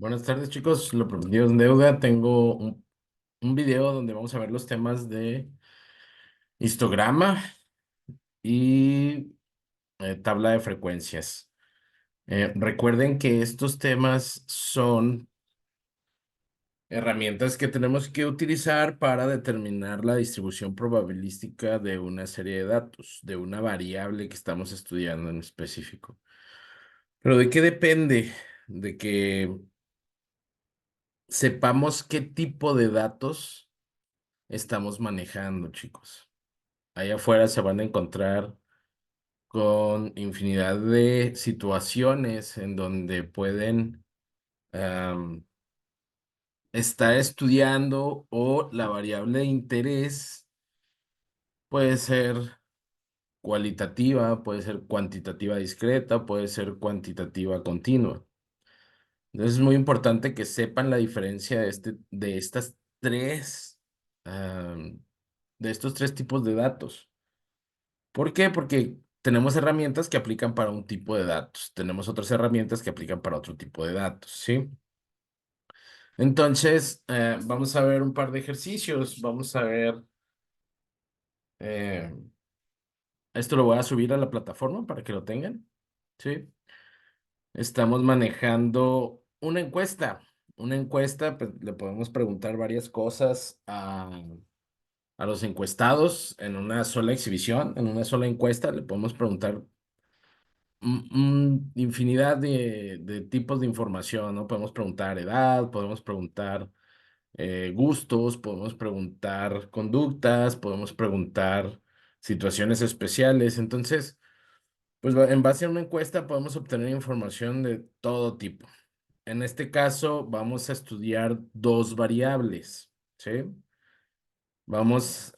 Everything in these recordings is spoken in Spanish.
Buenas tardes, chicos. Lo prometido es deuda. Tengo un video donde vamos a ver los temas de histograma y tabla de frecuencias. Recuerden que estos temas son herramientas que tenemos que utilizar para determinar la distribución probabilística de una serie de datos, de una variable que estamos estudiando en específico. ¿Pero de qué depende? De que sepamos qué tipo de datos estamos manejando, chicos. Allá afuera se van a encontrar con infinidad de situaciones en donde pueden am, estar estudiando o la variable de interés puede ser cualitativa, puede ser cuantitativa discreta, puede ser cuantitativa continua. Entonces es muy importante que sepan la diferencia de estas tres, am, de estos tres tipos de datos. ¿Por qué? Porque tenemos herramientas que aplican para un tipo de datos, tenemos otras herramientas que aplican para otro tipo de datos, ¿sí? Entonces, vamos a ver un par de ejercicios, vamos a ver, eh, esto lo voy a subir a la plataforma para que lo tengan, ¿sí? Estamos manejando una encuesta, pues le podemos preguntar varias cosas a los encuestados en una sola exhibición, en una sola encuesta, le podemos preguntar infinidad de tipos de información, ¿no? Podemos preguntar edad, podemos preguntar gustos, podemos preguntar conductas, podemos preguntar situaciones especiales. Entonces, pues en base a una encuesta podemos obtener información de todo tipo. En este caso, vamos a estudiar dos variables, ¿sí?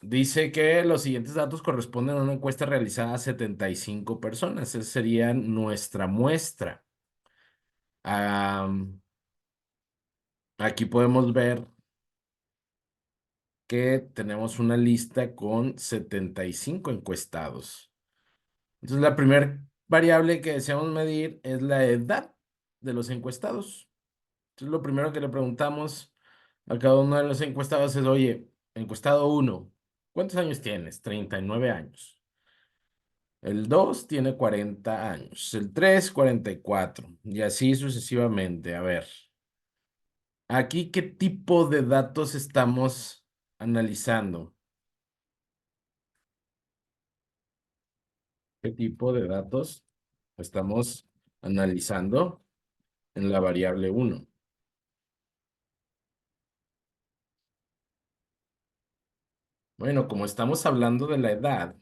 Dice que los siguientes datos corresponden a una encuesta realizada a 75 personas. Esa sería nuestra muestra. Am, Aquí podemos ver que tenemos una lista con 75 encuestados. Entonces, la primera variable que deseamos medir es la edad de los encuestados. Entonces, lo primero que le preguntamos a cada uno de los encuestados es, oye, encuestado uno, ¿cuántos años tienes? 39 años. El 2 tiene 40 años. El 3, 44. Y así sucesivamente. A ver. Aquí, ¿qué tipo de datos estamos analizando? ¿Qué tipo de datos estamos analizando en la variable uno? Bueno, como estamos hablando de la edad,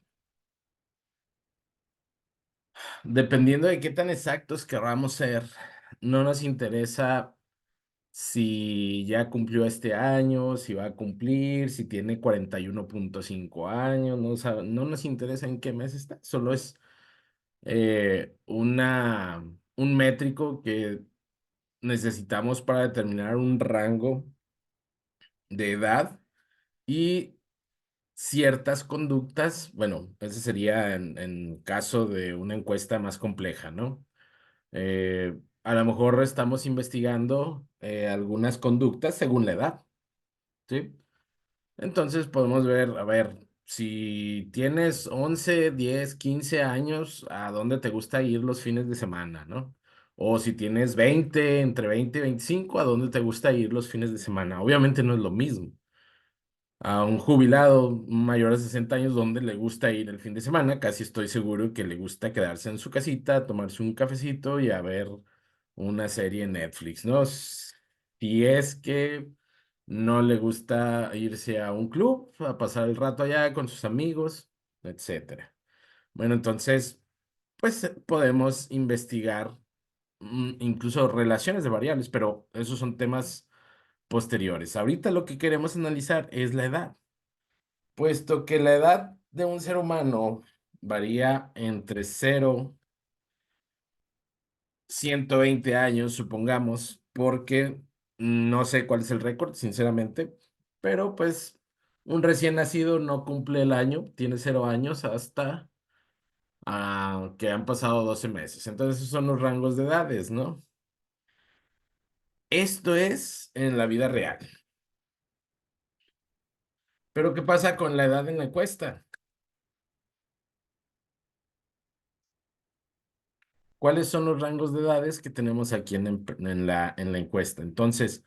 dependiendo de qué tan exactos queramos ser, no nos interesa si ya cumplió este año, si va a cumplir, si tiene 41,5 años, no, no nos interesa en qué mes está, solo es un métrico que necesitamos para determinar un rango de edad y ciertas conductas. Bueno, ese sería en caso de una encuesta más compleja, ¿no? A lo mejor estamos investigando algunas conductas según la edad, ¿sí? Entonces podemos ver, a ver, si tienes 11, 10, 15 años, ¿a dónde te gusta ir los fines de semana, no? O si tienes 20, entre 20 y 25, ¿a dónde te gusta ir los fines de semana? Obviamente no es lo mismo. A un jubilado mayor de 60 años, ¿dónde le gusta ir el fin de semana? Casi estoy seguro que le gusta quedarse en su casita, tomarse un cafecito y a ver una serie en Netflix, ¿no? Si es que no le gusta irse a un club, a pasar el rato allá con sus amigos, etcétera. Bueno, entonces, pues podemos investigar incluso relaciones de variables, pero esos son temas posteriores. Ahorita lo que queremos analizar es la edad, puesto que la edad de un ser humano varía entre 0 120 años, supongamos, porque no sé cuál es el récord, sinceramente, pero pues un recién nacido no cumple el año, tiene 0 años hasta que han pasado 12 meses. Entonces, esos son los rangos de edades, ¿no? Esto es en la vida real. Pero ¿qué pasa con la edad en la encuesta? ¿Cuáles son los rangos de edades que tenemos aquí en la encuesta? Entonces,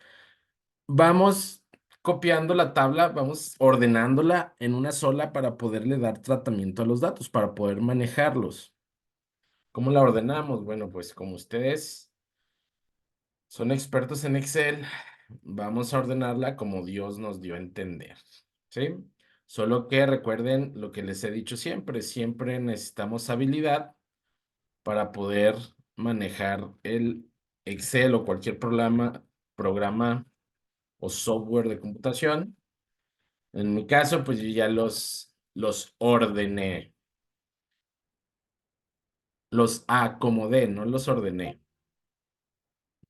vamos copiando la tabla, vamos ordenándola en una sola para poderle dar tratamiento a los datos, para poder manejarlos. ¿Cómo la ordenamos? Bueno, pues como ustedes son expertos en Excel, vamos a ordenarla como Dios nos dio a entender, ¿sí? Solo que recuerden lo que les he dicho siempre, siempre necesitamos habilidad para poder manejar el Excel o cualquier programa o software de computación. En mi caso, pues yo ya los ordené, los acomodé, no los ordené.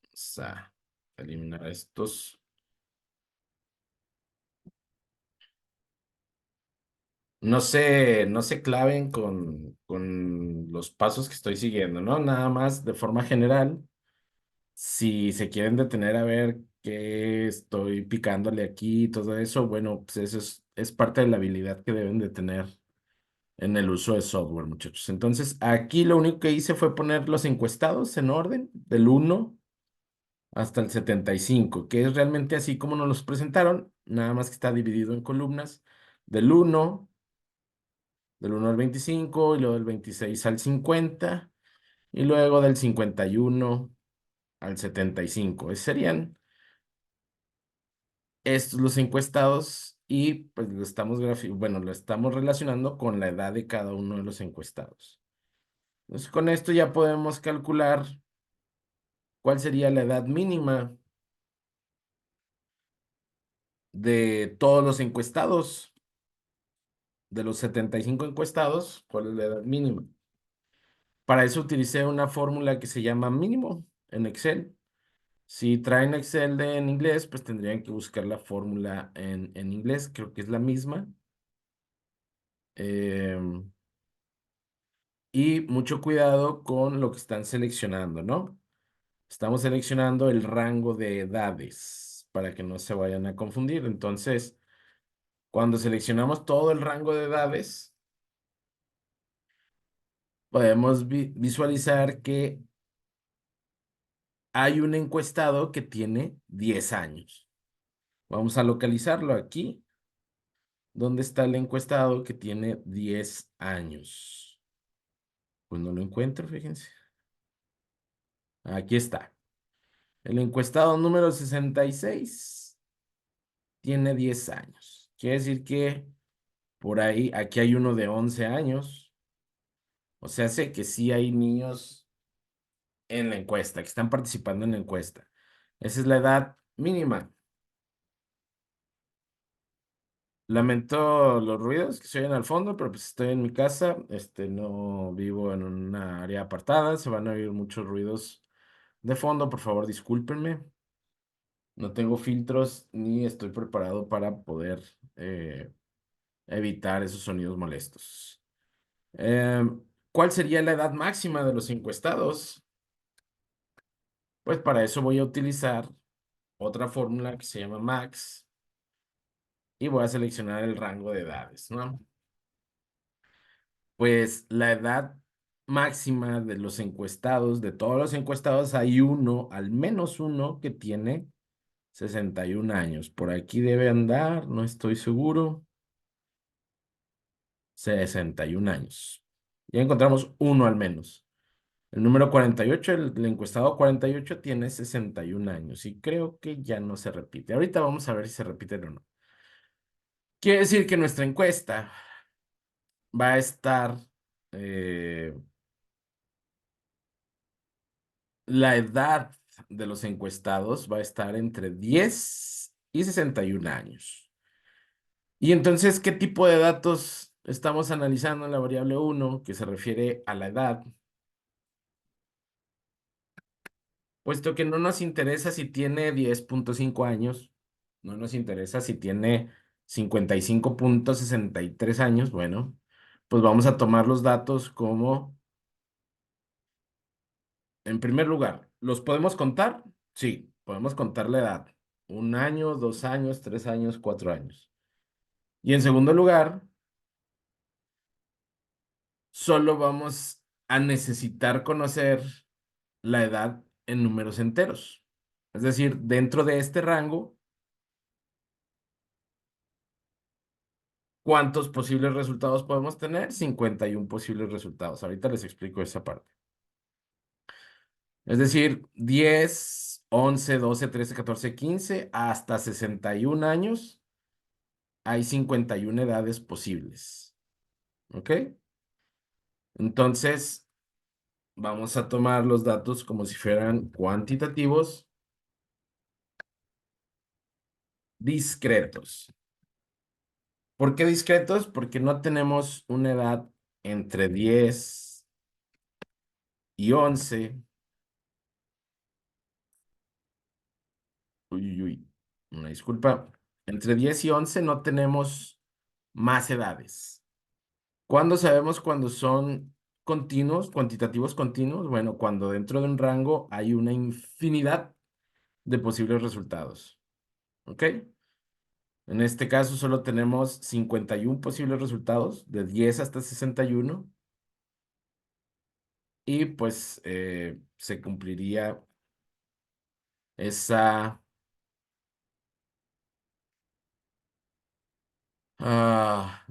O sea, eliminar estos. No se claven con los pasos que estoy siguiendo, ¿no? Nada más de forma general, si se quieren detener a ver qué estoy picándole aquí y todo eso, bueno, pues eso es parte de la habilidad que deben de tener en el uso de software, muchachos. Entonces, aquí lo único que hice fue poner los encuestados en orden, del 1 hasta el 75, que es realmente así como nos los presentaron, nada más que está dividido en columnas, del 1 al 25 y luego del 26 al 50 y luego del 51 al 75. Esos serían estos los encuestados y pues bueno, lo estamos relacionando con la edad de cada uno de los encuestados. Entonces, con esto ya podemos calcular cuál sería la edad mínima de todos los encuestados, de los 75 encuestados, cuál es la edad mínima. Para eso utilicé una fórmula que se llama mínimo en Excel. Si traen Excel en inglés, pues tendrían que buscar la fórmula en inglés, creo que es la misma. Em, y mucho cuidado con lo que están seleccionando, ¿no? Estamos seleccionando el rango de edades para que no se vayan a confundir. Entonces, cuando seleccionamos todo el rango de edades, podemos visualizar que hay un encuestado que tiene 10 años. Vamos a localizarlo aquí. ¿Dónde está el encuestado que tiene 10 años? Pues no lo encuentro, fíjense. Aquí está. El encuestado número 66 tiene 10 años. Quiere decir que por ahí, aquí hay uno de 11 años. O sea, sé que sí hay niños en la encuesta, que están participando en la encuesta. Esa es la edad mínima. Lamento los ruidos que se oyen al fondo, pero pues estoy en mi casa, no vivo en una área apartada, se van a oír muchos ruidos de fondo, por favor, discúlpenme. No tengo filtros ni estoy preparado para poder evitar esos sonidos molestos. ¿Cuál sería la edad máxima de los encuestados? Pues para eso voy a utilizar otra fórmula que se llama max y voy a seleccionar el rango de edades, ¿no? Pues la edad máxima de los encuestados, de todos los encuestados, hay uno, al menos uno, que tiene 61 años. Por aquí debe andar, no estoy seguro. 61 años. Ya encontramos uno al menos. El número 48, el encuestado 48 tiene 61 años y creo que ya no se repite. Ahorita vamos a ver si se repite o no. Quiere decir que nuestra encuesta va a estar, eh, la edad de los encuestados va a estar entre 10 y 61 años. Y entonces, ¿qué tipo de datos estamos analizando en la variable uno que se refiere a la edad? Puesto que no nos interesa si tiene 10,5 años, no nos interesa si tiene 55,63 años, bueno, pues vamos a tomar los datos como, en primer lugar, ¿los podemos contar? Sí. podemos contar la edad. 1 año, 2 años, 3 años, 4 años. Y en segundo lugar, solo vamos a necesitar conocer la edad en números enteros. Es decir, dentro de este rango, ¿cuántos posibles resultados podemos tener? 51 posibles resultados. Ahorita les explico esa parte. Es decir, 10, 11, 12, 13, 14, 15, hasta 61 años, hay 51 edades posibles. ¿Ok? Entonces, vamos a tomar los datos como si fueran cuantitativos discretos. ¿Por qué discretos? Porque no tenemos una edad entre 10 y 11. Uy, uy, uy, una disculpa. Entre 10 y 11 no tenemos más edades. ¿Cuándo sabemos cuando son continuos, cuantitativos continuos? Bueno, cuando dentro de un rango hay una infinidad de posibles resultados. ¿Ok? En este caso solo tenemos 51 posibles resultados, de 10 hasta 61, y pues se cumpliría esa,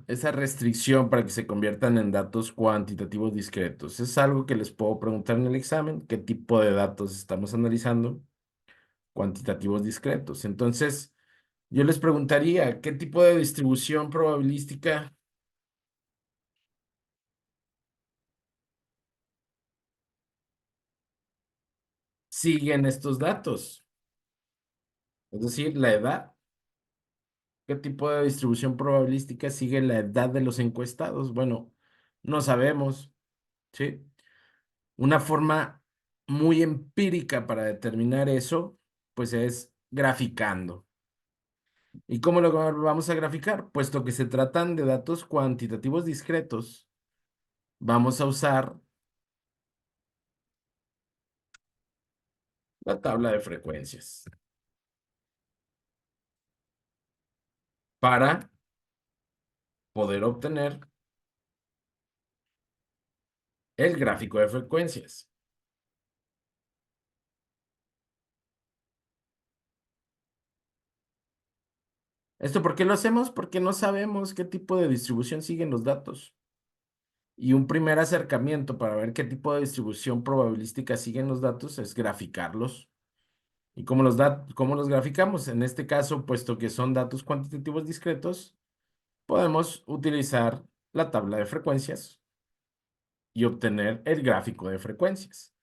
esa restricción para que se conviertan en datos cuantitativos discretos. Es algo que les puedo preguntar en el examen, qué tipo de datos estamos analizando, cuantitativos discretos. Entonces, yo les preguntaría, ¿qué tipo de distribución probabilística siguen estos datos? Es decir, la edad. ¿Qué tipo de distribución probabilística sigue la edad de los encuestados? Bueno, no sabemos, ¿sí? Una forma muy empírica para determinar eso, pues es graficando. ¿Y cómo lo vamos a graficar? Puesto que se tratan de datos cuantitativos discretos, vamos a usar la tabla de frecuencias para poder obtener el gráfico de frecuencias. ¿Esto por qué lo hacemos? Porque no sabemos qué tipo de distribución siguen los datos. Y un primer acercamiento para ver qué tipo de distribución probabilística siguen los datos es graficarlos. ¿Y cómo los graficamos? En este caso, puesto que son datos cuantitativos discretos, podemos utilizar la tabla de frecuencias y obtener el gráfico de frecuencias.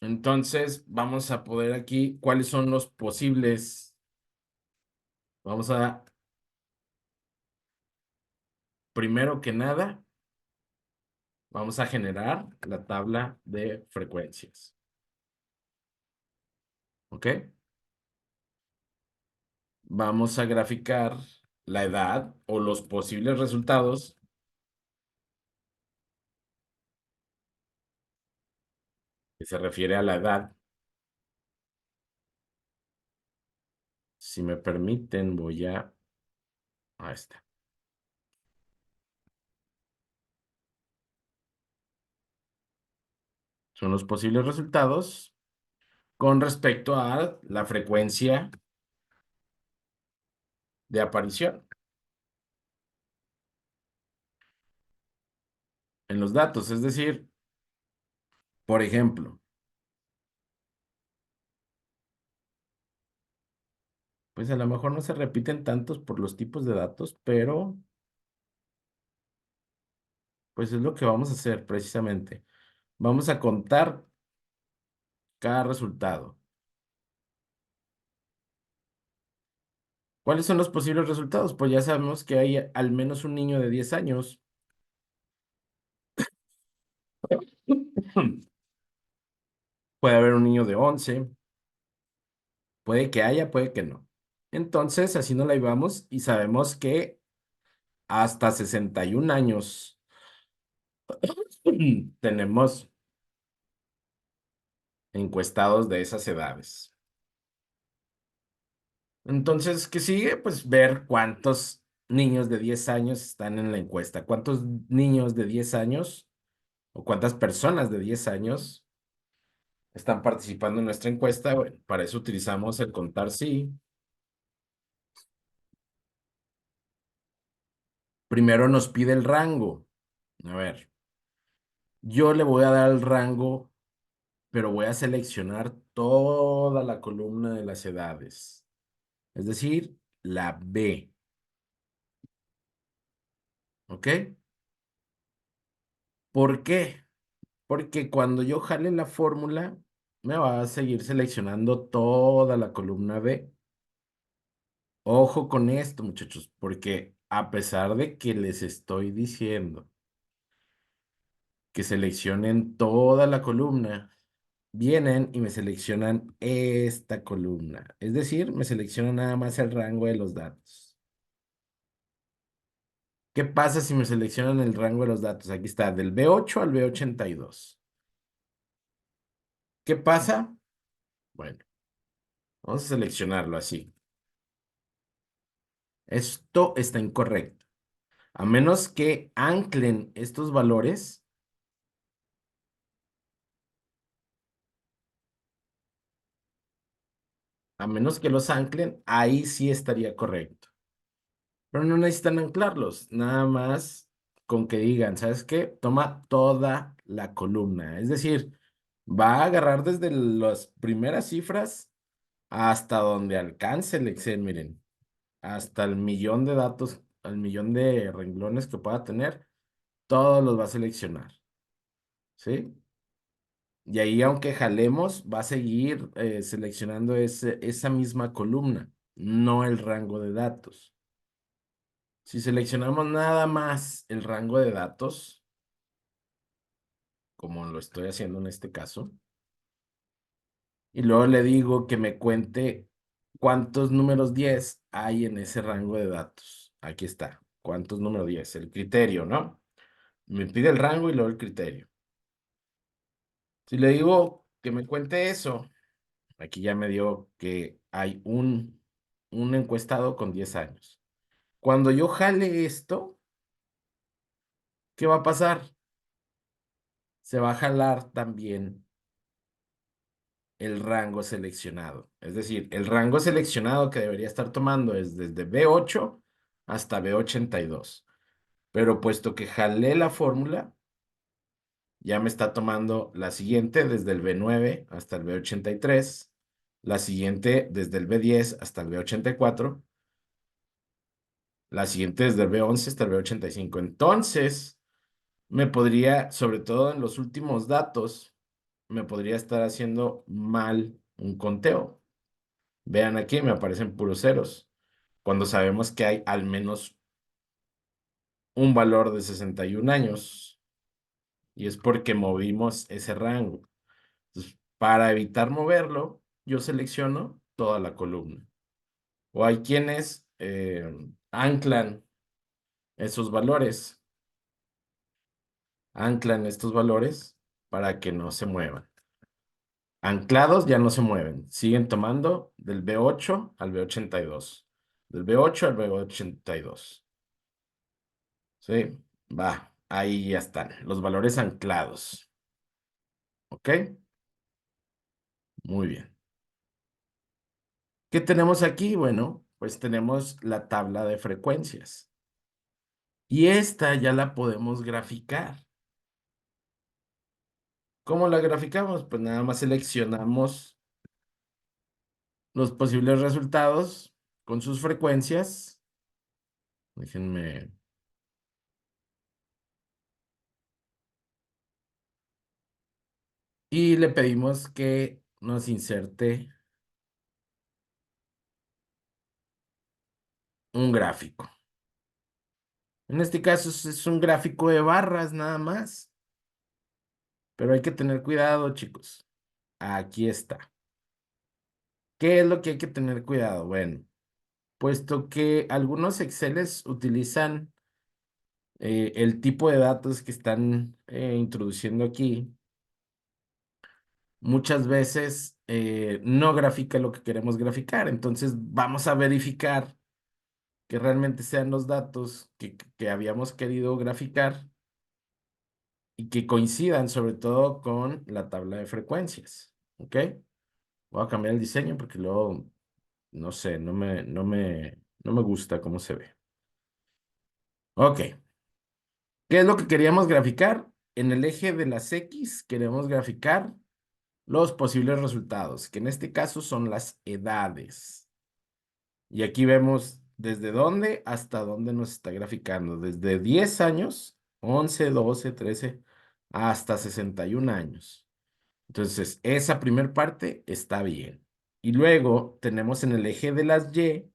Entonces, vamos a poder aquí, ¿cuáles son los posibles? Vamos a, primero que nada, vamos a generar la tabla de frecuencias. ¿Ok? Vamos a graficar la edad o los posibles resultados, que se refiere a la edad. Si me permiten, voy a esta. Son los posibles resultados con respecto a la frecuencia de aparición en los datos. Es decir, por ejemplo, pues a lo mejor no se repiten tantos por los tipos de datos, pero pues es lo que vamos a hacer precisamente. Vamos a contar cada resultado. ¿Cuáles son los posibles resultados? Pues ya sabemos que hay al menos un niño de 10 años. Puede haber un niño de 11. Puede que haya, puede que no. Entonces, así nos la llevamos y sabemos que hasta 61 años tenemos encuestados de esas edades. Entonces, ¿qué sigue? Pues ver cuántos niños de 10 años están en la encuesta, cuántos niños de 10 años o cuántas personas de 10 años están participando en nuestra encuesta. Bueno, para eso utilizamos el contar sí. Primero nos pide el rango. A ver, yo le voy a dar el rango, pero voy a seleccionar toda la columna de las edades, es decir, la B, ¿ok? ¿Por qué? Porque cuando yo jale la fórmula, me va a seguir seleccionando toda la columna B. Ojo con esto, muchachos, porque a pesar de que les estoy diciendo que seleccionen toda la columna, vienen y me seleccionan esta columna. Es decir, me seleccionan nada más el rango de los datos. ¿Qué pasa si me seleccionan el rango de los datos? Aquí está, del B8 al B82. ¿Qué pasa? Bueno, vamos a seleccionarlo así. Esto está incorrecto. A menos que anclen estos valores, a menos que los anclen, ahí sí estaría correcto. Pero no necesitan anclarlos, nada más con que digan, ¿sabes qué? Toma toda la columna. Es decir, va a agarrar desde las primeras cifras hasta donde alcance el Excel, miren, hasta el millón de datos, el millón de renglones que pueda tener, todos los va a seleccionar, ¿sí? Y ahí, aunque jalemos, va a seguir seleccionando esa misma columna, no el rango de datos. Si seleccionamos nada más el rango de datos, como lo estoy haciendo en este caso, y luego le digo que me cuente cuántos números 10 hay en ese rango de datos. Aquí está. ¿Cuántos números 10? El criterio, ¿no? Me pide el rango y luego el criterio. Si le digo que me cuente eso, aquí ya me dio que hay un encuestado con 10 años. Cuando yo jale esto, ¿qué va a pasar? Se va a jalar también el rango seleccionado. Es decir, el rango seleccionado que debería estar tomando es desde B8 hasta B82. Pero puesto que jalé la fórmula, ya me está tomando la siguiente desde el B9 hasta el B83, la siguiente desde el B10 hasta el B84, la siguiente desde el B11 hasta el B85. Entonces, me podría, sobre todo en los últimos datos, me podría estar haciendo mal un conteo. Vean aquí, me aparecen puros ceros, cuando sabemos que hay al menos un valor de 61 años, y es porque movimos ese rango. Entonces, para evitar moverlo, yo selecciono toda la columna. O hay quienes anclan esos valores, anclan estos valores para que no se muevan. Anclados ya no se mueven, siguen tomando del B8 al B82, del B8 al B82. Sí, va, ahí ya están, los valores anclados. ¿Ok? Muy bien. ¿Qué tenemos aquí? Bueno, pues tenemos la tabla de frecuencias. Y esta ya la podemos graficar. ¿Cómo la graficamos? Pues nada más seleccionamos los posibles resultados con sus frecuencias. Déjenme. Y le pedimos que nos inserte un gráfico. En este caso es un gráfico de barras nada más. Pero hay que tener cuidado, chicos. Aquí está. ¿Qué es lo que hay que tener cuidado? Bueno, puesto que algunos Exceles utilizan el tipo de datos que están introduciendo aquí, muchas veces no grafica lo que queremos graficar. Entonces vamos a verificar que realmente sean los datos que habíamos querido graficar y que coincidan sobre todo con la tabla de frecuencias. ¿Ok? Voy a cambiar el diseño porque luego, no sé, no me gusta cómo se ve. Ok. ¿Qué es lo que queríamos graficar? En el eje de las X queremos graficar los posibles resultados, que en este caso son las edades. Y aquí vemos desde dónde hasta dónde nos está graficando. Desde 10 años, 11, 12, 13, hasta 61 años. Entonces, esa primer parte está bien. Y luego tenemos en el eje de las Y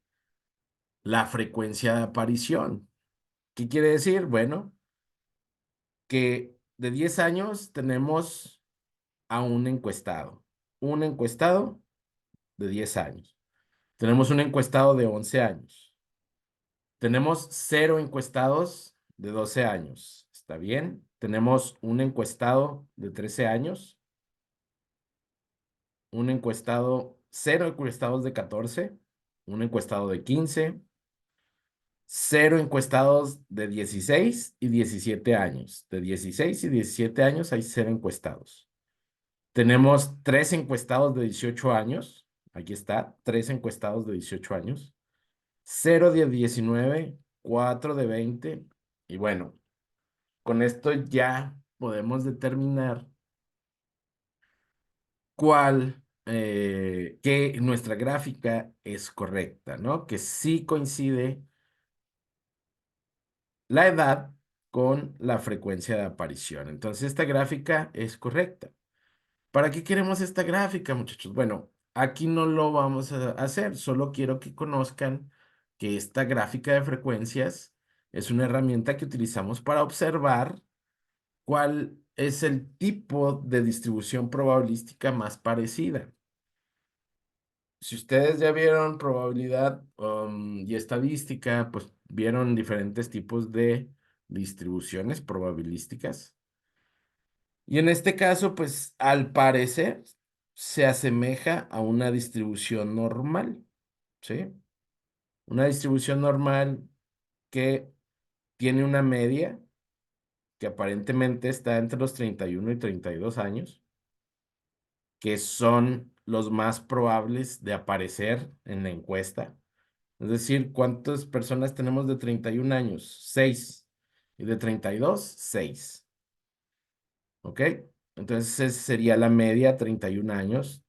la frecuencia de aparición. ¿Qué quiere decir? Bueno, que de 10 años tenemos a un encuestado de 10 años. Tenemos un encuestado de 11 años. Tenemos 0 encuestados de 12 años. ¿Está bien? Tenemos un encuestado de 13 años, un encuestado, 0 encuestados de 14, un encuestado de 15, 0 encuestados de 16 y 17 años. De 16 y 17 años hay 0 encuestados. Tenemos 3 encuestados de 18 años. Aquí está, 3 encuestados de 18 años. 0 de 19, 4 de 20. Y bueno, con esto ya podemos determinar que nuestra gráfica es correcta, ¿no? Que sí coincide la edad con la frecuencia de aparición. Entonces, esta gráfica es correcta. ¿Para qué queremos esta gráfica, muchachos? Bueno, aquí no lo vamos a hacer, solo quiero que conozcan que esta gráfica de frecuencias es una herramienta que utilizamos para observar cuál es el tipo de distribución probabilística más parecida. Si ustedes ya vieron probabilidad y estadística, pues vieron diferentes tipos de distribuciones probabilísticas. Y en este caso, pues al parecer se asemeja a una distribución normal, ¿sí? Una distribución normal que tiene una media que aparentemente está entre los 31 y 32 años, que son los más probables de aparecer en la encuesta. Es decir, ¿cuántas personas tenemos de 31 años? 6. Y de 32, 6. ¿Ok? Entonces esa sería la media, 31 años.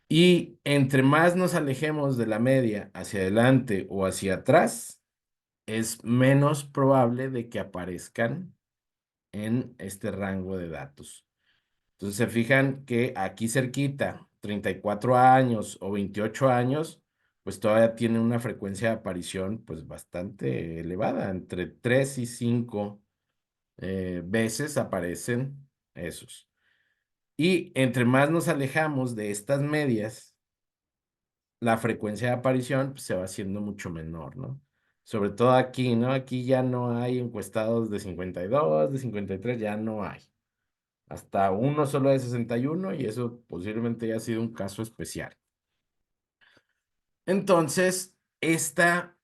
Y entre más nos alejemos de la media hacia adelante o hacia atrás, es menos probable de que aparezcan en este rango de datos. Entonces se fijan que aquí cerquita, 34 años o 28 años, pues todavía tiene una frecuencia de aparición pues bastante elevada, entre 3 y 5 veces aparecen esos. Y entre más nos alejamos de estas medias, la frecuencia de aparición pues, se va haciendo mucho menor, ¿no? Sobre todo aquí, ¿no? Aquí ya no hay encuestados de 52, de 53, ya no hay. Hasta uno solo de 61 y eso posiblemente haya sido un caso especial. Entonces, esta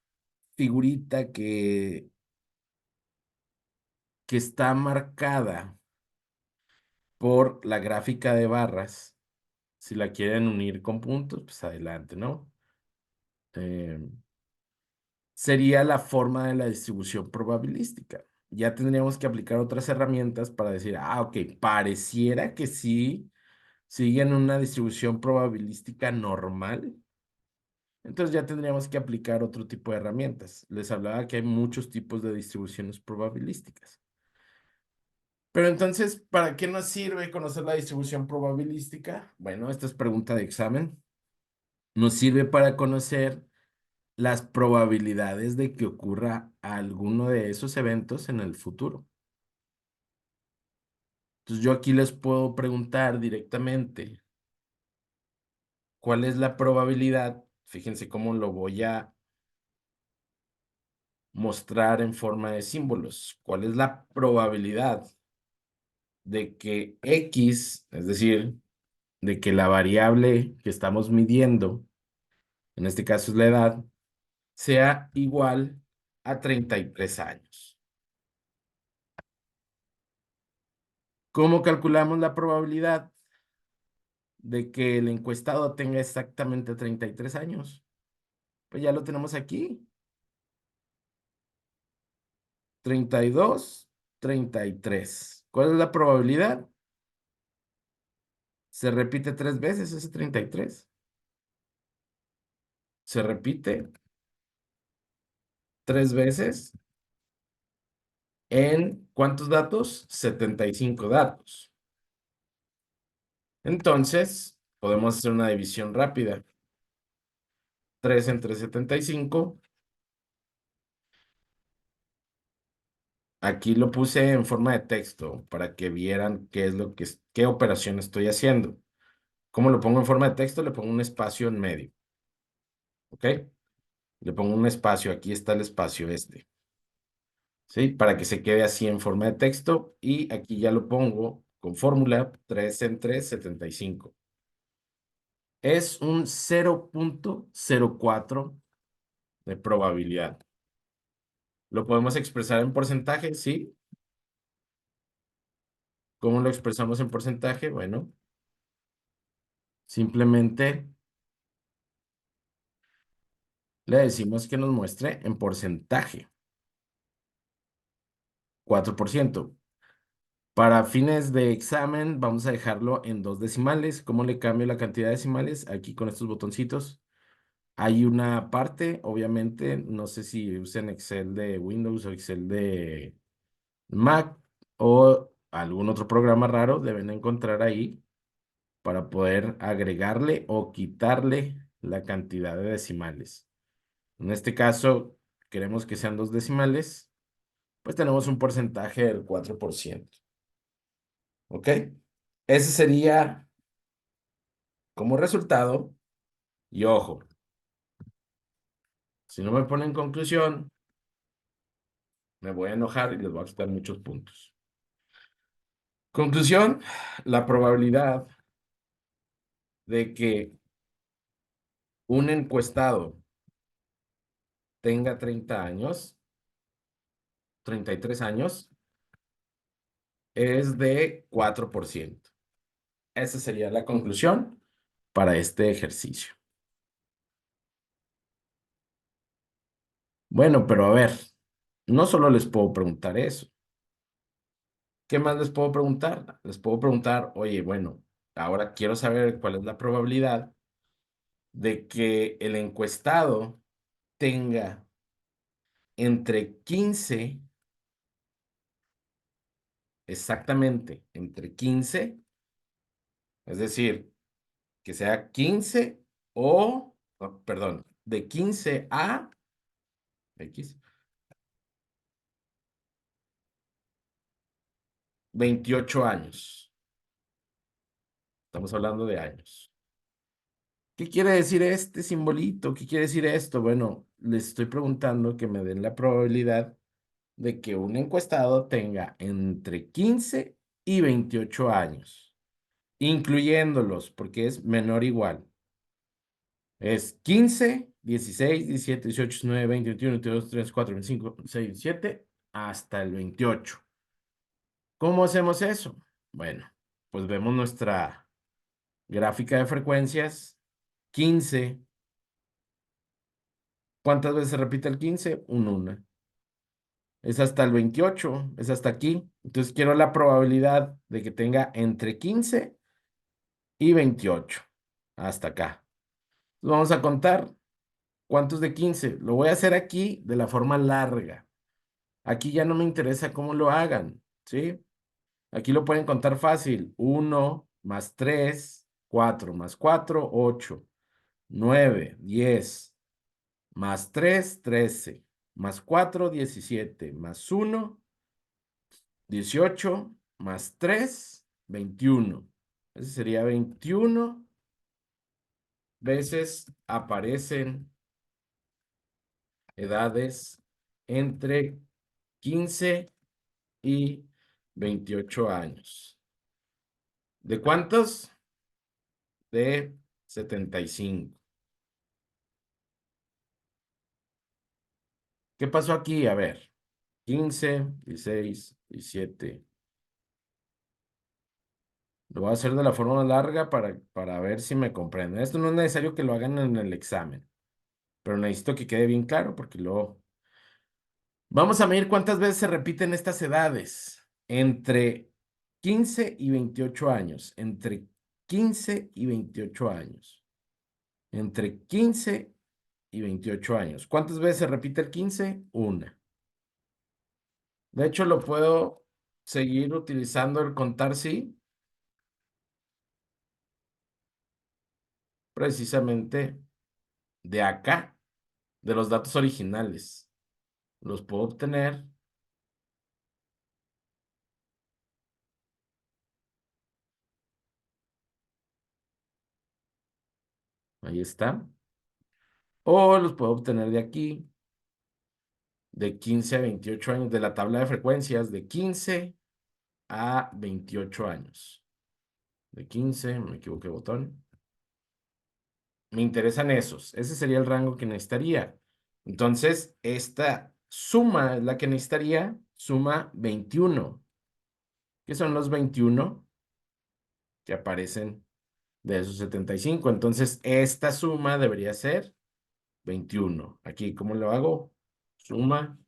figurita que está marcada por la gráfica de barras, si la quieren unir con puntos, pues adelante, ¿no? Eh, Sería la forma de la distribución probabilística. Ya tendríamos que aplicar otras herramientas para decir, ok, pareciera que sí siguen una distribución probabilística normal. Entonces ya tendríamos que aplicar otro tipo de herramientas. Les hablaba que hay muchos tipos de distribuciones probabilísticas. Pero entonces, ¿para qué nos sirve conocer la distribución probabilística? Bueno, esta es pregunta de examen. Nos sirve para conocer las probabilidades de que ocurra alguno de esos eventos en el futuro. Entonces yo aquí les puedo preguntar directamente, ¿cuál es la probabilidad? Fíjense cómo lo voy a mostrar en forma de símbolos. ¿Cuál es la probabilidad de que X, es decir, de que la variable que estamos midiendo, en este caso es la edad, sea igual a 33 años. ¿Cómo calculamos la probabilidad de que el encuestado tenga exactamente 33 años? Pues ya lo tenemos aquí. 32, 33. ¿Cuál es la probabilidad? Se repite 3 veces ese 33. Se repite 3 veces en ¿cuántos datos? 75 datos. Entonces, podemos hacer una división rápida. 3 entre 75. Aquí lo puse en forma de texto para que vieran qué es qué operación estoy haciendo. ¿Cómo lo pongo en forma de texto? Le pongo un espacio en medio. ¿Ok? Le pongo un espacio. Aquí está el espacio este. ¿Sí? Para que se quede así en forma de texto. Y aquí ya lo pongo con fórmula 3 entre 75. Es un 0,04 de probabilidad. ¿Lo podemos expresar en porcentaje? Sí. ¿Cómo lo expresamos en porcentaje? Bueno, simplemente le decimos que nos muestre en porcentaje. 4%. Para fines de examen, vamos a dejarlo en 2 decimales. ¿Cómo le cambio la cantidad de decimales? Aquí con estos botoncitos. Hay una parte, obviamente, no sé si usen Excel de Windows o Excel de Mac o algún otro programa raro, deben encontrar ahí para poder agregarle o quitarle la cantidad de decimales. En este caso, queremos que sean 2 decimales, pues tenemos un porcentaje del 4%. ¿Ok? Ese sería como resultado. Y ojo, si no me ponen conclusión, me voy a enojar y les voy a quitar muchos puntos. Conclusión, la probabilidad de que un encuestado tenga 30 años, 33 años, es de 4%. Esa sería la conclusión para este ejercicio. Bueno, pero a ver, no solo les puedo preguntar eso. ¿Qué más les puedo preguntar? Les puedo preguntar, oye, bueno, ahora quiero saber cuál es la probabilidad de que el encuestado tenga entre 15, exactamente, entre 15, es decir, que sea 15 o, oh, perdón, de 15 a X, 28 años. Estamos hablando de años. ¿Qué quiere decir este simbolito? ¿Qué quiere decir esto? Bueno, les estoy preguntando que me den la probabilidad de que un encuestado tenga entre 15 y 28 años, incluyéndolos, porque es menor o igual. Es 15, 16, 17, 18, 19, 20, 21, 22, 23, 24, 25, 26, 27, hasta el 28. ¿Cómo hacemos eso? Bueno, pues vemos nuestra gráfica de frecuencias. 15. ¿Cuántas veces se repite el 15? Una. Es hasta el 28, es hasta aquí. Entonces quiero la probabilidad de que tenga entre 15 y 28. Hasta acá. Vamos a contar cuántos de 15. Lo voy a hacer aquí de la forma larga. Aquí ya no me interesa cómo lo hagan, ¿sí? Aquí lo pueden contar fácil. 1 más 3, 4 más 4, 8, 9, 10, más 3, 13, más 4, 17, más 1, 18, más 3, 21. Ese sería 21 veces aparecen edades entre 15 y 28 años. ¿De cuántos? De 75. ¿Qué pasó aquí? A ver, 15, 16, 17. Lo voy a hacer de la forma larga para ver si me comprenden. Esto no es necesario que lo hagan en el examen, pero necesito que quede bien claro porque luego... Vamos a medir cuántas veces se repiten estas edades. Entre 15 y 28 años. Entre 15 y 28 años. Entre 15 y 28 años. ¿Cuántas veces se repite el 15? Una. De hecho, lo puedo seguir utilizando el contar sí, precisamente de acá, de los datos originales. Los puedo obtener. Ahí está. O los puedo obtener de aquí, de 15 a 28 años, de la tabla de frecuencias, de 15 a 28 años. De 15, me equivoqué, botón. Me interesan esos. Ese sería el rango que necesitaría. Entonces, esta suma es la que necesitaría, suma 21. ¿Qué son los 21 que aparecen de esos 75? Entonces, esta suma debería ser 21. Aquí, ¿cómo lo hago? Suma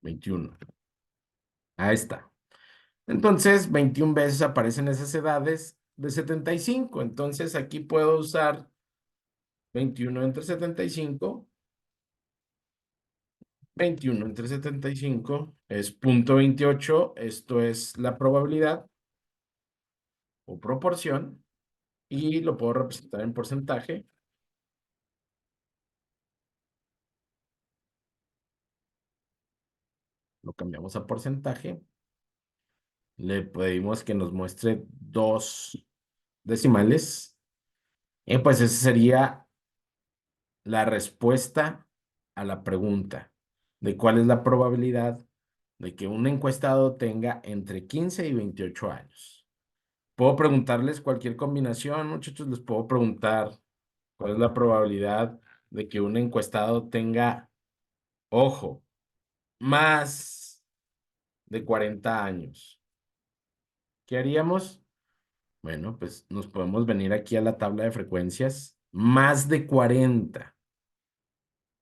21. Ahí está. Entonces, 21 veces aparecen esas edades de 75. Entonces, aquí puedo usar 21 entre 75. 21 entre 75 es 0,28. Esto es la probabilidad o proporción. Y lo puedo representar en porcentaje. Lo cambiamos a porcentaje. Le pedimos que nos muestre dos decimales. Y pues esa sería la respuesta a la pregunta de cuál es la probabilidad de que un encuestado tenga entre 15 y 28 años. Puedo preguntarles cualquier combinación, muchachos, les puedo preguntar cuál es la probabilidad de que un encuestado tenga, ojo, más de 40 años. ¿Qué haríamos? Bueno, pues nos podemos venir aquí a la tabla de frecuencias. Más de 40.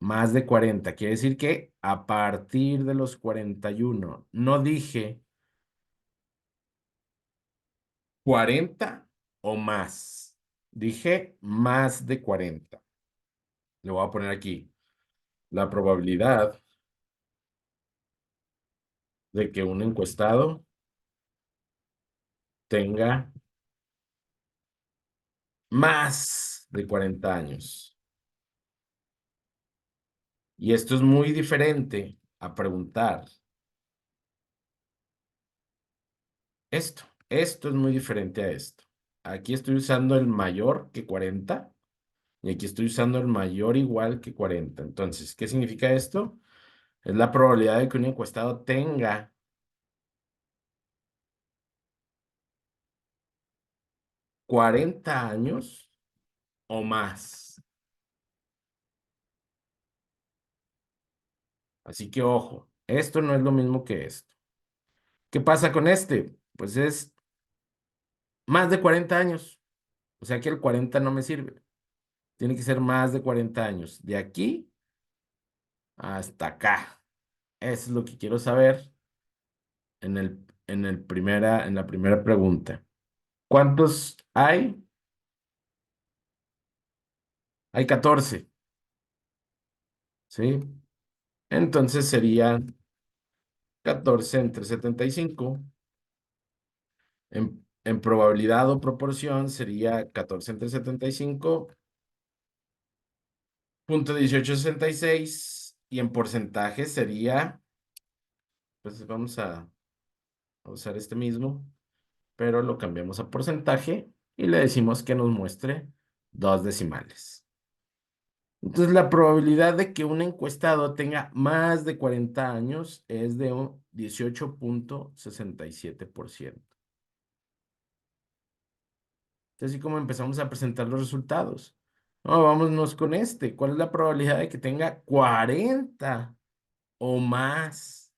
Más de 40. Quiere decir que a partir de los 41. No dije 40 o más. Dije más de 40. Le voy a poner aquí la probabilidad de que un encuestado tenga más de 40 años. Y esto es muy diferente a preguntar esto. Esto es muy diferente a esto. Aquí estoy usando el mayor que 40 y aquí estoy usando el mayor igual que 40. Entonces, ¿qué significa esto? Es la probabilidad de que un encuestado tenga 40 años o más. Así que ojo, esto no es lo mismo que esto. ¿Qué pasa con este? Pues es más de 40 años. O sea que el 40 no me sirve. Tiene que ser más de 40 años. De aquí hasta acá. Eso es lo que quiero saber en la primera pregunta. ¿Cuántos hay? Hay 14, ¿sí? Entonces serían 14 entre 75. En probabilidad o proporción sería 14 entre 75, 0,1866. Y en porcentaje sería, pues vamos a usar este mismo, pero lo cambiamos a porcentaje y le decimos que nos muestre dos decimales. Entonces, la probabilidad de que un encuestado tenga más de 40 años es de un 18,67%. Así como empezamos a presentar los resultados. No, vámonos con este. ¿Cuál es la probabilidad de que tenga 40 o más?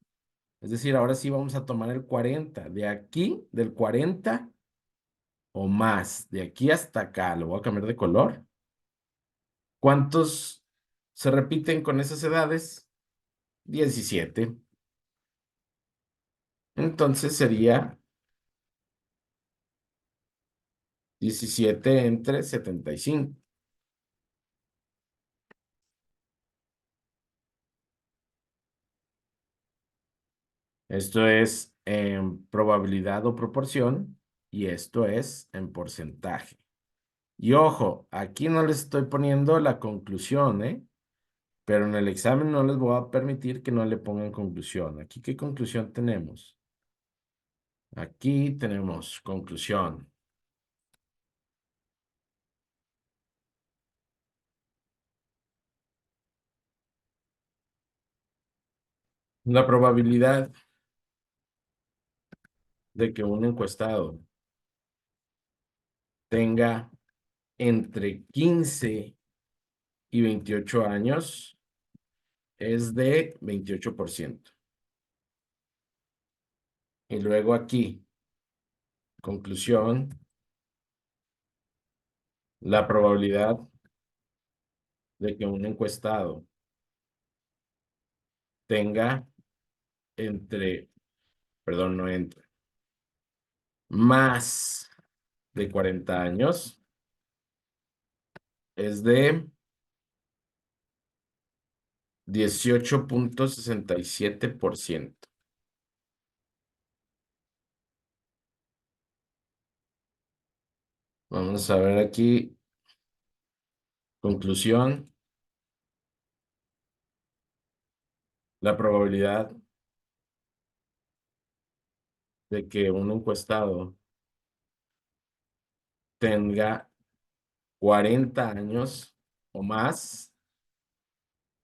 Es decir, ahora sí vamos a tomar el 40. De aquí, del 40 o más. De aquí hasta acá. Lo voy a cambiar de color. ¿Cuántos se repiten con esas edades? 17. Entonces sería 17 entre 75. Esto es en probabilidad o proporción y esto es en porcentaje. Y ojo, aquí no les estoy poniendo la conclusión, ¿eh? Pero en el examen no les voy a permitir que no le pongan conclusión. Aquí, ¿qué conclusión tenemos? Aquí tenemos conclusión. La probabilidad de que un encuestado tenga entre 15 y 28 años es de 28%. Y luego aquí, conclusión, la probabilidad de que un encuestado tenga entre, perdón, no entre, más de 40 años es de 18,67%. Vamos a ver aquí, conclusión, la probabilidad de que un encuestado tenga 40 años o más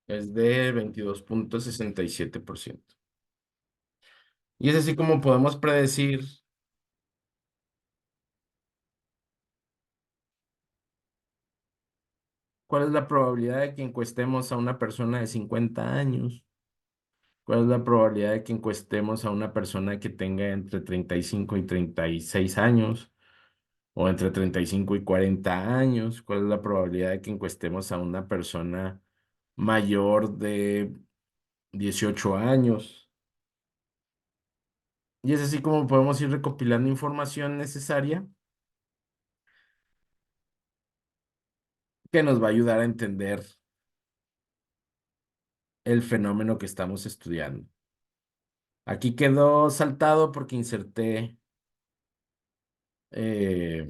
es de 22,67%. Y es así como podemos predecir cuál es la probabilidad de que encuestemos a una persona de 50 años. ¿Cuál es la probabilidad de que encuestemos a una persona que tenga entre 35 y 36 años? ¿O entre 35 y 40 años? ¿Cuál es la probabilidad de que encuestemos a una persona mayor de 18 años? Y es así como podemos ir recopilando información necesaria que nos va a ayudar a entender el fenómeno que estamos estudiando. Aquí quedó saltado porque inserté eh,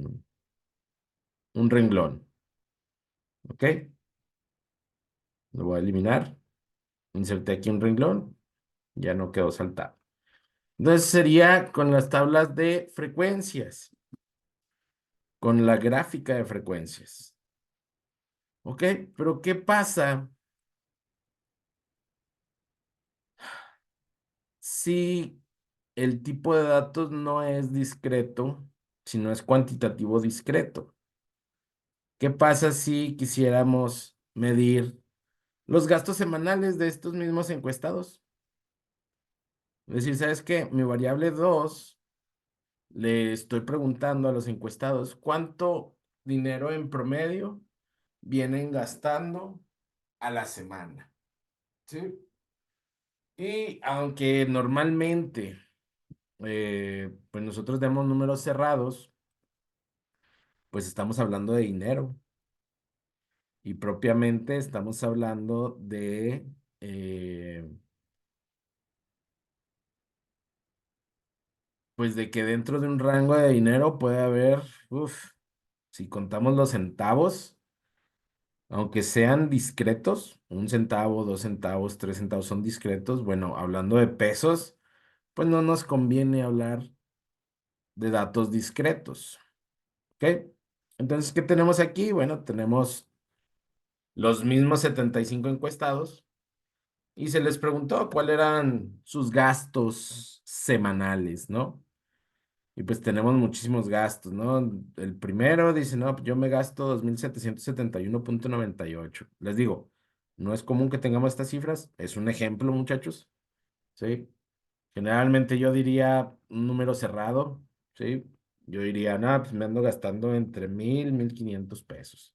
un renglón. ¿Ok? Lo voy a eliminar. Inserté aquí un renglón. Ya no quedó saltado. Entonces sería con las tablas de frecuencias, con la gráfica de frecuencias. ¿Ok? Pero ¿qué pasa si el tipo de datos no es discreto, sino es cuantitativo discreto? ¿Qué pasa si quisiéramos medir los gastos semanales de estos mismos encuestados? Es decir, ¿sabes qué? Mi variable 2 le estoy preguntando a los encuestados cuánto dinero en promedio vienen gastando a la semana. ¿Sí? Y aunque normalmente pues nosotros demos números cerrados, pues estamos hablando de dinero y propiamente estamos hablando de pues de que dentro de un rango de dinero puede haber, si contamos los centavos, aunque sean discretos, 1 centavo, 2 centavos, 3 centavos son discretos, bueno, hablando de pesos, pues no nos conviene hablar de datos discretos. ¿Ok? Entonces, ¿qué tenemos aquí? Bueno, tenemos los mismos 75 encuestados y se les preguntó cuáles eran sus gastos semanales, ¿no? Y pues tenemos muchísimos gastos, ¿no? El primero dice, no, pues yo me gasto 2,771,98. Les digo, no es común que tengamos estas cifras, es un ejemplo, muchachos, ¿sí? Generalmente yo diría un número cerrado, ¿sí? Yo diría, nada, pues me ando gastando entre 1,000, 1,500 pesos.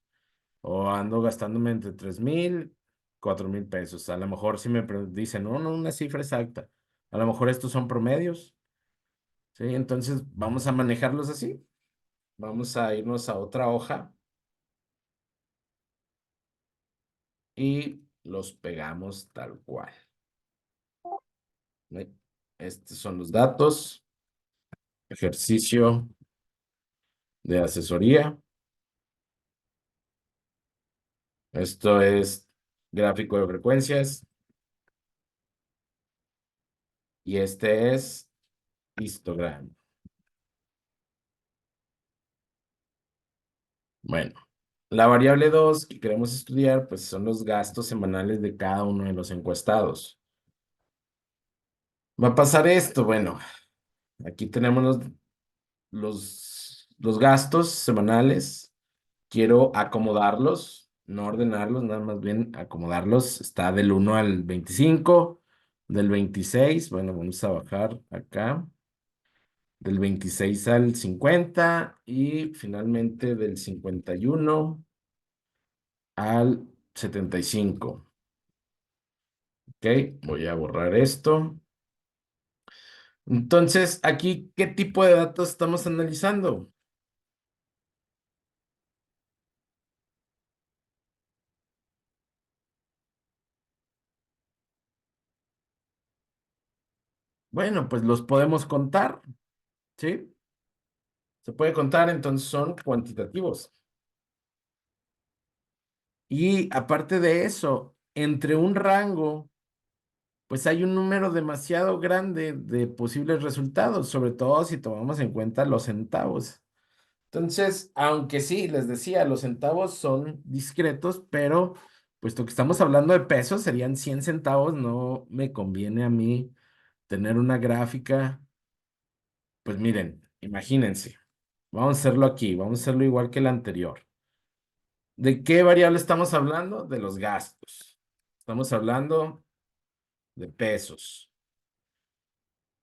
O ando gastándome entre 3,000, 4,000 pesos. A lo mejor si me dicen, no, no, una cifra exacta. A lo mejor estos son promedios, ¿sí? Entonces vamos a manejarlos así. Vamos a irnos a otra hoja y los pegamos tal cual. ¿Ve? Estos son los datos. Ejercicio de asesoría. Esto es gráfico de frecuencias y este es histograma. Bueno, la variable 2 que queremos estudiar, pues son los gastos semanales de cada uno de los encuestados. Va a pasar esto, bueno, aquí tenemos los gastos semanales. Quiero acomodarlos, no ordenarlos, nada más bien acomodarlos. Está del 1 al 25, del 26, bueno, vamos a bajar acá, del 26 al 50 y finalmente del 51 al 75. Ok, voy a borrar esto. Entonces, aquí, ¿qué tipo de datos estamos analizando? Bueno, pues los podemos contar, ¿sí? Se puede contar, entonces son cuantitativos. Y aparte de eso, entre un rango, pues hay un número demasiado grande de posibles resultados, sobre todo si tomamos en cuenta los centavos. Entonces, aunque sí, les decía, los centavos son discretos, pero puesto que estamos hablando de pesos, serían 100 centavos, no me conviene a mí tener una gráfica. Pues miren, imagínense, vamos a hacerlo aquí, vamos a hacerlo igual que el anterior. ¿De qué variable estamos hablando? De los gastos. Estamos hablando de pesos.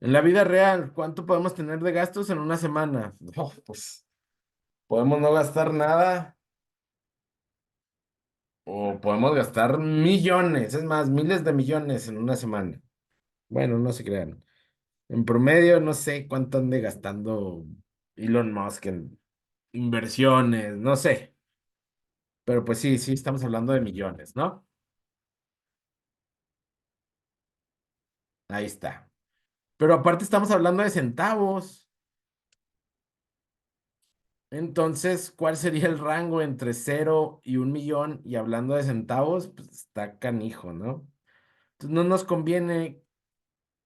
En la vida real, ¿cuánto podemos tener de gastos en una semana? No, pues podemos no gastar nada o podemos gastar millones, es más, miles de millones en una semana. Bueno, no se crean. En promedio, no sé cuánto ande gastando Elon Musk en inversiones, no sé. Pero pues sí, sí, estamos hablando de millones, ¿no? Ahí está. Pero aparte estamos hablando de centavos. Entonces, ¿cuál sería el rango entre 0 y 1 millón? Y hablando de centavos, pues está canijo, ¿no? Entonces, no nos conviene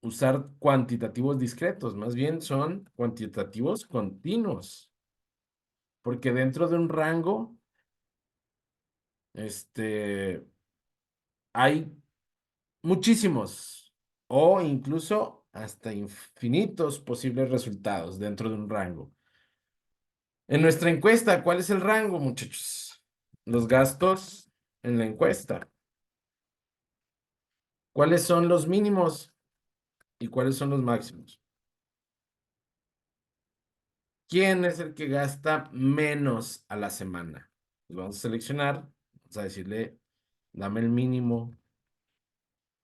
usar cuantitativos discretos, más bien son cuantitativos continuos, porque dentro de un rango, este, hay muchísimos o incluso hasta infinitos posibles resultados dentro de un rango. En nuestra encuesta, ¿cuál es el rango, muchachos? Los gastos en la encuesta. ¿Cuáles son los mínimos y cuáles son los máximos? ¿Quién es el que gasta menos a la semana? Pues vamos a seleccionar, vamos a decirle, dame el mínimo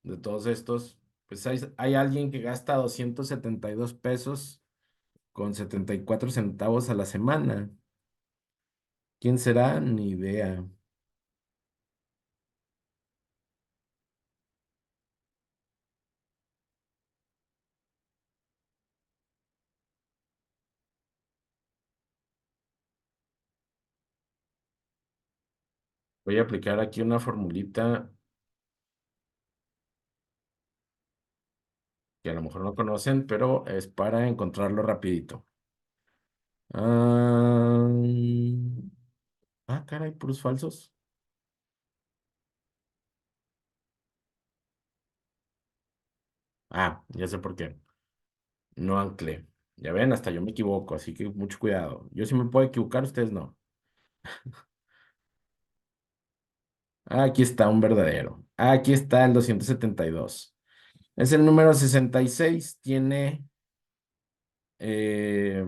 de todos estos. Pues hay alguien que gasta 272 pesos con 74 centavos a la semana. ¿Quién será? Ni idea. Voy a aplicar aquí una formulita que a lo mejor no conocen, pero es para encontrarlo rapidito. Ah, caray, puros falsos. Ah, ya sé por qué. No anclé. Ya ven, hasta yo me equivoco, así que mucho cuidado. Yo sí me puedo equivocar, ustedes no. Aquí está un verdadero. Aquí está el 272. Es el número 66. Tiene eh,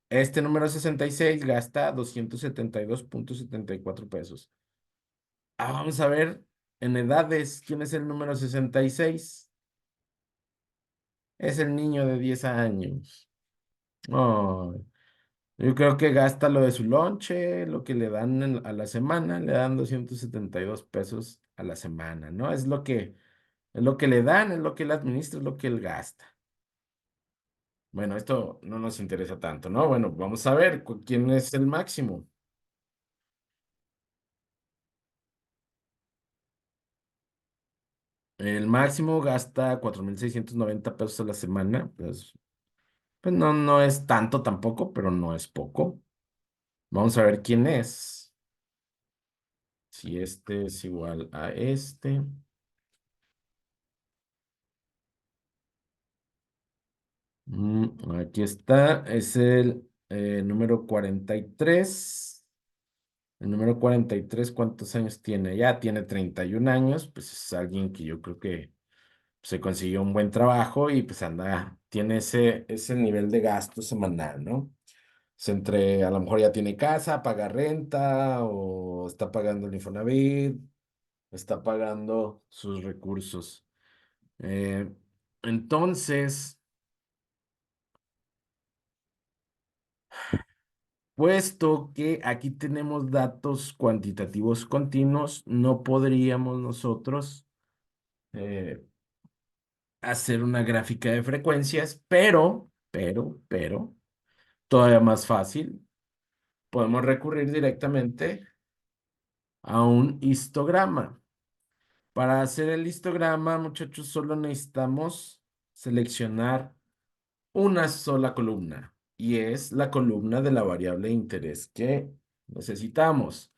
este número 66 gasta 272,74 pesos. Vamos a ver en edades quién es el número 66. Es el niño de 10 años. Oh, yo creo que gasta lo de su lonche, lo que le dan a la semana, le dan 272 pesos a la semana, ¿no? Es lo que le dan, es lo que él administra, es lo que él gasta. Bueno, esto no nos interesa tanto, ¿no? Bueno, vamos a ver quién es el máximo. El máximo gasta 4,690 pesos a la semana. Pues no, no es tanto tampoco, pero no es poco. Vamos a ver quién es. Si este es igual a este. Aquí está. Es el número 43. El número 43, ¿cuántos años tiene? Ya tiene 31 años. Pues es alguien que yo creo que se consiguió un buen trabajo y pues anda, tiene ese nivel de gasto semanal, ¿no? A lo mejor ya tiene casa, paga renta o está pagando el Infonavit, está pagando sus recursos. Eh, entonces, puesto que aquí tenemos datos cuantitativos continuos, no podríamos nosotros eh, hacer una gráfica de frecuencias, pero, todavía más fácil, podemos recurrir directamente a un histograma. Para hacer el histograma, muchachos, solo necesitamos seleccionar una sola columna y es la columna de la variable de interés que necesitamos.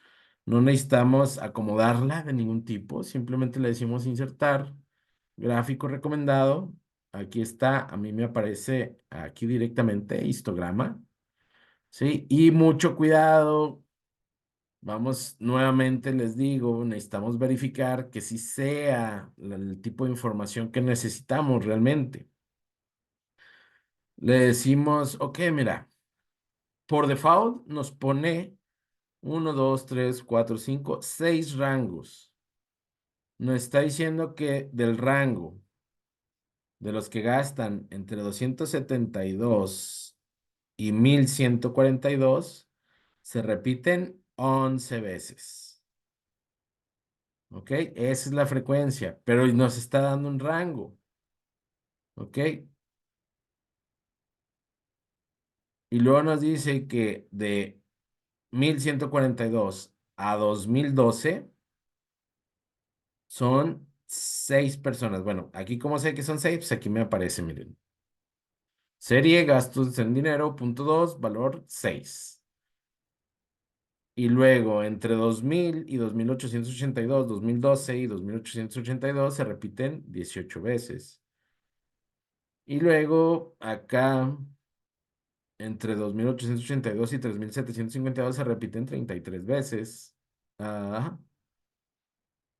No necesitamos acomodarla de ningún tipo, simplemente le decimos insertar, gráfico recomendado. Aquí está, a mí me aparece aquí directamente histograma, ¿sí? Y mucho cuidado. Vamos, nuevamente les digo, necesitamos verificar que sí sea el tipo de información que necesitamos realmente. Le decimos, ok, mira, por default nos pone 1, 2, 3, 4, 5, 6 rangos. Nos está diciendo que del rango de los que gastan entre 272 y 1,142 se repiten 11 veces. ¿Ok? Esa es la frecuencia, pero nos está dando un rango. ¿Ok? Y luego nos dice que de 1,142 a 2012 son 6 personas. Bueno, aquí como sé que son 6, pues aquí me aparece, miren. Serie, gastos en dinero, punto 2, valor 6. Y luego entre 2000 y 2,882, 2012 y 2,882 se repiten 18 veces. Y luego acá entre 2,882 y 3,752 se repiten 33 veces. Ajá.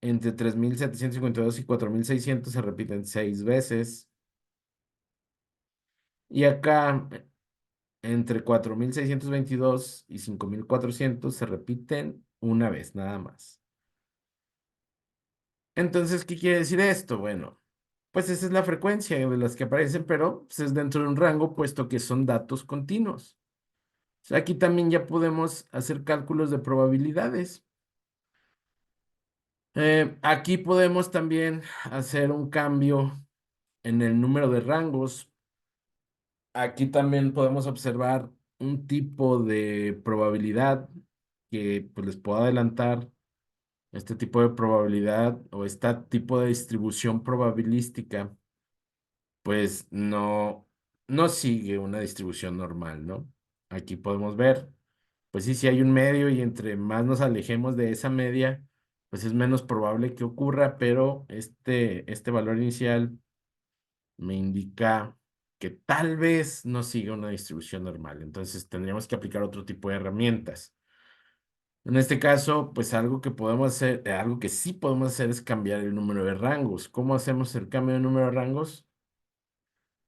Entre 3,752 y 4,600 se repiten 6 veces. Y acá, entre 4,622 y 5,400 se repiten una vez, nada más. Entonces, ¿qué quiere decir esto? Bueno, pues esa es la frecuencia de las que aparecen, pero pues, es dentro de un rango, puesto que son datos continuos. O sea, aquí también ya podemos hacer cálculos de probabilidades. Aquí podemos también hacer un cambio en el número de rangos. Aquí también podemos observar un tipo de probabilidad que pues, les puedo adelantar. Este tipo de probabilidad o este tipo de distribución probabilística, pues no sigue una distribución normal, ¿no? Aquí podemos ver, pues sí, si hay un medio y entre más nos alejemos de esa media, pues es menos probable que ocurra, pero este valor inicial me indica que tal vez no siga una distribución normal. Entonces tendríamos que aplicar otro tipo de herramientas. En este caso, pues algo que podemos hacer, algo que sí podemos hacer es cambiar el número de rangos. ¿Cómo hacemos el cambio de número de rangos?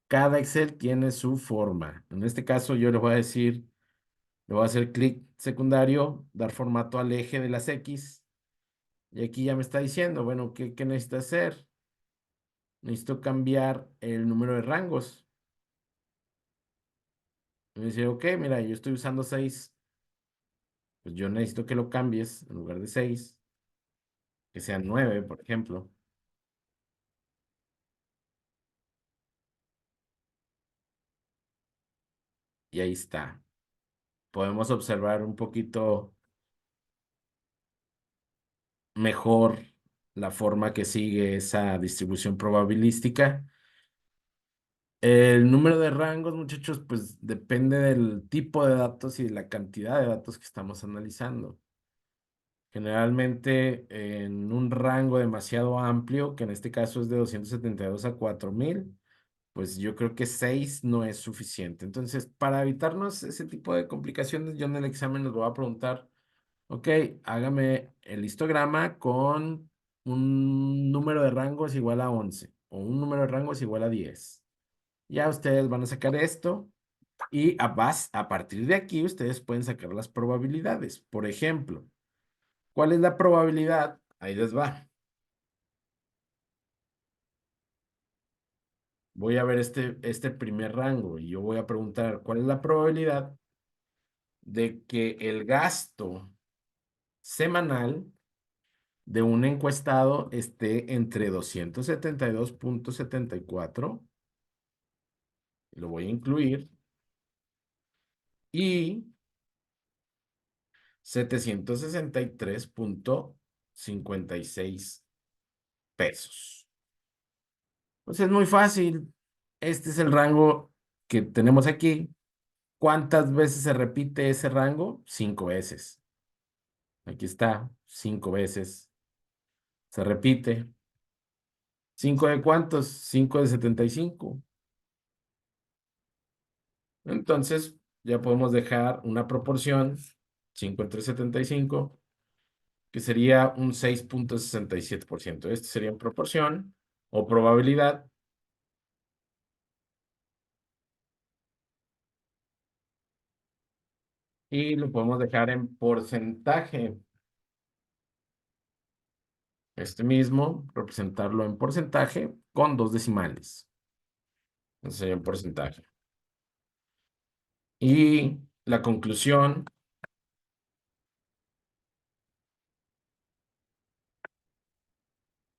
Cada Excel tiene su forma. En este caso, yo le voy a decir, le voy a hacer clic secundario, dar formato al eje de las X. Y aquí ya me está diciendo, bueno, ¿qué necesita hacer? Necesito cambiar el número de rangos. Y me dice, ok, mira, yo estoy usando 6. Pues yo necesito que lo cambies en lugar de 6, que sean 9, por ejemplo. Y ahí está. Podemos observar un poquito mejor la forma que sigue esa distribución probabilística. El número de rangos, muchachos, pues depende del tipo de datos y de la cantidad de datos que estamos analizando. Generalmente en un rango demasiado amplio, que en este caso es de 272 a 4000, pues yo creo que 6 no es suficiente. Entonces, para evitarnos ese tipo de complicaciones, yo en el examen les voy a preguntar, ok, hágame el histograma con un número de rangos igual a 11 o un número de rangos igual a 10. Ya ustedes van a sacar esto y a partir de aquí ustedes pueden sacar las probabilidades. Por ejemplo, ¿cuál es la probabilidad? Ahí les va. Voy a ver este primer rango y yo voy a preguntar, ¿cuál es la probabilidad de que el gasto semanal de un encuestado esté entre 272.74, lo voy a incluir, y 763.56 pesos? Pues es muy fácil. Este es el rango que tenemos aquí. ¿Cuántas veces se repite ese rango? 5 veces. Aquí está, 5 veces. Se repite. ¿Cinco de cuántos? 5 de 75. Entonces, ya podemos dejar una proporción, 5 entre 75, que sería un 6.67%. Este sería en proporción o probabilidad. Y lo podemos dejar en porcentaje. Este mismo, representarlo en porcentaje con dos decimales. Eso sería en porcentaje. Y la conclusión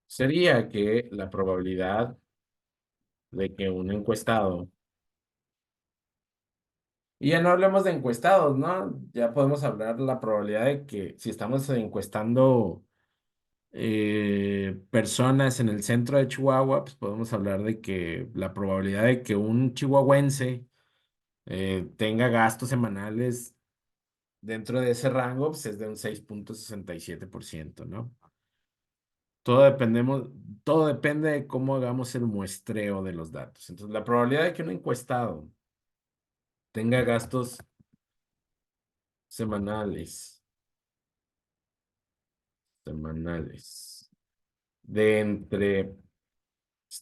sería que la probabilidad de que un encuestado, y ya no hablemos de encuestados, ¿no? Ya podemos hablar de la probabilidad de que si estamos encuestando personas en el centro de Chihuahua, pues podemos hablar de que la probabilidad de que un chihuahuense tenga gastos semanales dentro de ese rango, pues es de un 6.67%, ¿no? Todo dependemos, todo depende de cómo hagamos el muestreo de los datos. Entonces, la probabilidad de que un encuestado tenga gastos semanales, semanales, de entre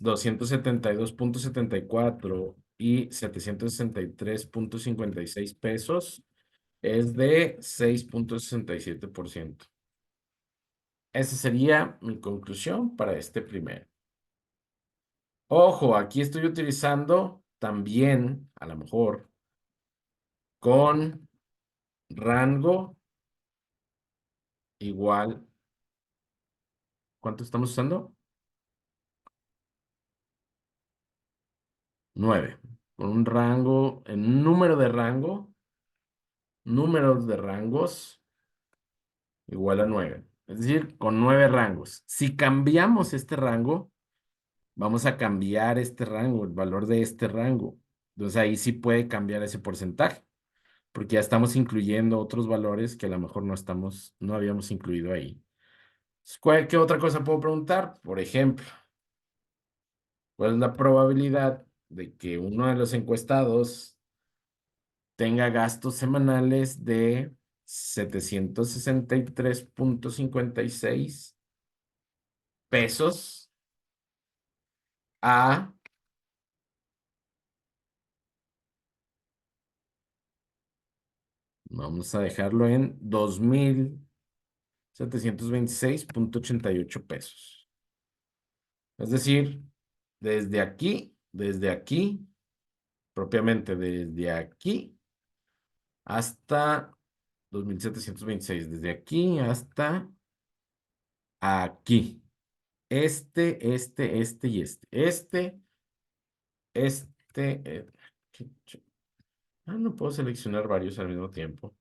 272.74 y 763.56 pesos, es de 6.67%. Esa sería mi conclusión para este primero. Ojo, aquí estoy utilizando también, a lo mejor, con rango igual. ¿Cuánto estamos usando? 9. Con un rango, en un número de rango, números de rangos igual a 9. Es decir, con 9 rangos. Si cambiamos este rango, vamos a cambiar este rango, el valor de este rango. Entonces ahí sí puede cambiar ese porcentaje, porque ya estamos incluyendo otros valores que a lo mejor no habíamos incluido ahí. ¿Qué otra cosa puedo preguntar? Por ejemplo, ¿Cuál es la probabilidad de que uno de los encuestados tenga gastos semanales de 763,56 pesos a, vamos a dejarlo en 2,726,88 pesos? Es decir, desde aquí, propiamente desde aquí hasta 2,726, desde aquí hasta aquí. Este y este. Este. No puedo seleccionar varios al mismo tiempo.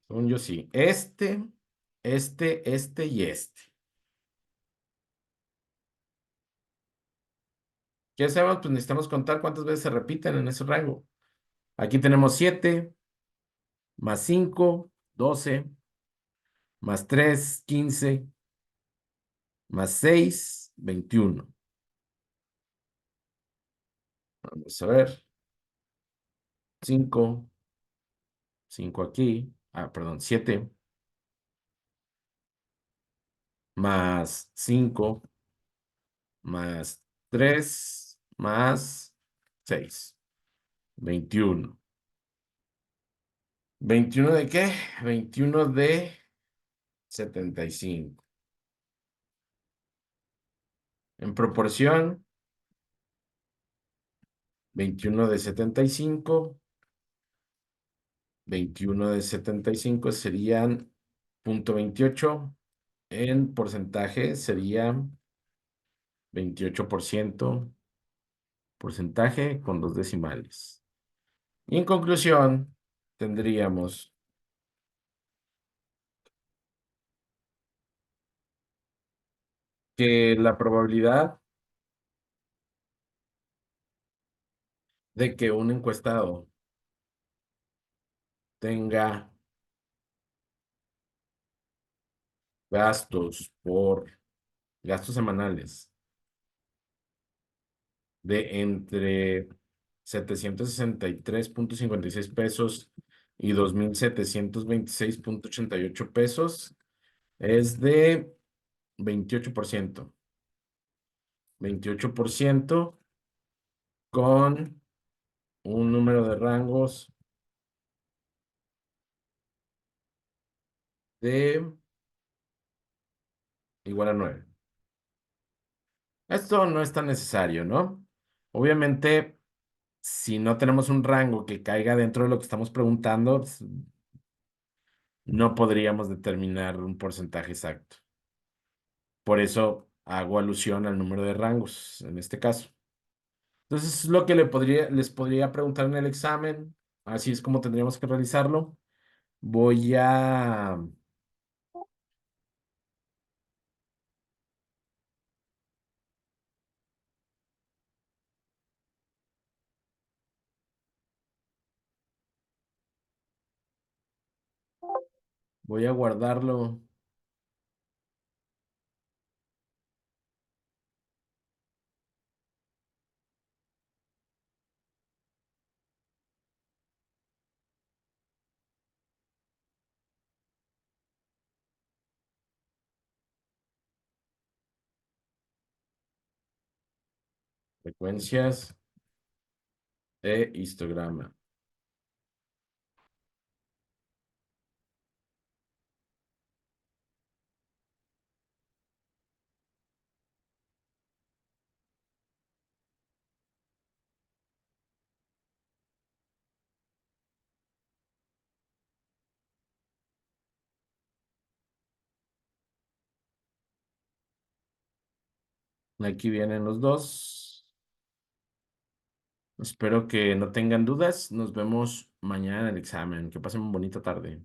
Según yo sí. Este y este. ¿Qué hacemos? Pues necesitamos contar cuántas veces se repiten en ese rango. Aquí tenemos 7 más 5, 12, más 3, 15, más 6, 21. Vamos a ver. 5, 5 aquí. Perdón, 7 más 5 más 3 más 6. 21. ¿21 de qué? 21 de 75. En proporción, 21 de 75. 21 de 75 serían 0,28. En porcentaje sería 28%. Porcentaje con dos decimales. Y en conclusión, tendríamos que la probabilidad de que un encuestado tenga gastos semanales de entre 763,56 pesos y 2,726,88 pesos es de 28%. 28% con un número de rangos de igual a 9. Esto no es tan necesario, ¿no? Obviamente, si no tenemos un rango que caiga dentro de lo que estamos preguntando, pues, no podríamos determinar un porcentaje exacto. Por eso hago alusión al número de rangos en este caso. Entonces, es lo que les podría preguntar en el examen. Así es como tendríamos que realizarlo. Voy a, voy a guardarlo. Frecuencias de histograma. Aquí vienen los dos. Espero que no tengan dudas. Nos vemos mañana en el examen. Que pasen una bonita tarde.